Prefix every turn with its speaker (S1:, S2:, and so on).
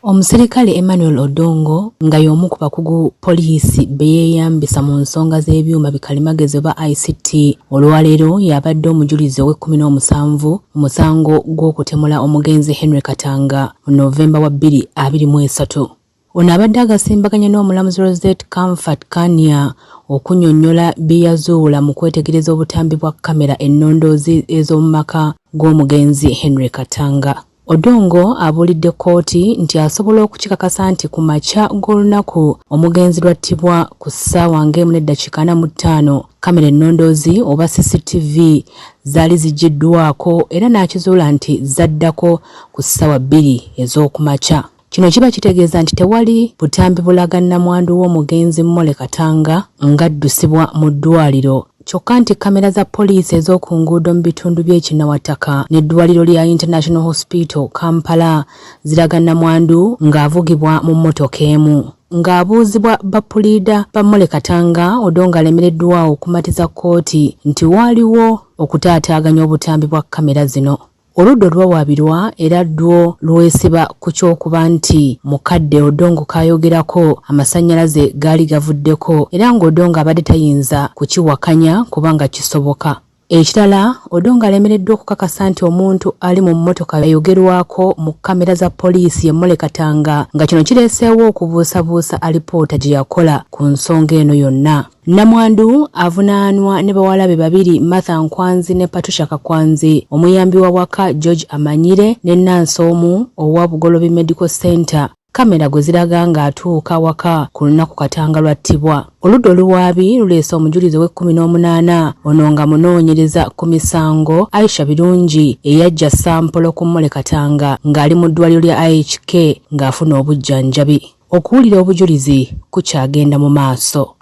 S1: Omuserikale Emmanuel Odongo nga y'omu ku bakugu poliisi be yeeyambisa mu nsonga z'ebyuma bikalimagezi oba ICT olwaleero yabadde omujulizi ow'e17 mu musango gw'okutemula omugenzi Henry Katanga mu Novemba wa 2023. Ono abadde agasimbaganya n'omulamuzi Rosette Comfort Kania okunnyonnyola bye yazuula mu kwetegereza obutambi bwa kamera ennondoozi ez'omu maka g'omugenzi Henry Katanga. Odongo abuulidde kkooti nti asobola okukikakasa nti ku makya g'olunaku omugenzi lwattibwa ku ssaawa nga1:45 kamera ennondoozi oba CCTV zaali ziggiddwako era n'akizuula nti zaddako ku ssaawa 2 ez'okumakya. Kino kiba kitegeeza nti tewali butambi bulaga nnamwandu w'omugenzi Mole Katanga ng'addusibwa mu ddwaliro. Kyokka nti kamera za poliisi ez'oku nguudo mu bitundu by'ekinnawataka n'eddwaliro lya International Hospital Kampala ziraga nnamwandu ng'avugibwa mu mmotoka emu. Ng'abuuzibwa bapuliida ba Mole Katanga, Odongo alemereddwa okumatiza kkooti nti waaliwo okutaataaganya obutambi bwa kamera zino. Oludda olwawaabirwa era ddwo lwesiba ku ky'okuba nti mukadde Odongo kayogerako amasannyalaze gaali gavuddeko era ng'Odongo abadde tayinza kukiwakanya kubanga kisoboka. Ekirala, Odongo alemereddwa okukakasa nti omuntu ali mu mmotoka yayogerwako mu kamera za poliisi ye Mole Katanga nga kino kireeseewo okubuusabuusa alipoota gye yakola ku nsonga eno yonna. Nnamwandu avunaanwa ne bawala be babiri Martha Nkwanzi ne Patricia Kakwanzi, omuyambi wa waka George Amanyire ne Nancy omu owa Bugolobi Medical Center. Kamera gwe ziraga ng'atuuka waka ku lunaku Katanga lwattibwa. Oludda oluwaabi luleese omujulizi w'e18 ono nga munoonyereza ku misango Aisha Birungi eyajja sampolo ku Mole Katanga ng'ali mu ddwaliro lya IHK ng'afuna obujjanjabi. Okuwulira obujulizi kukyagenda mu maaso.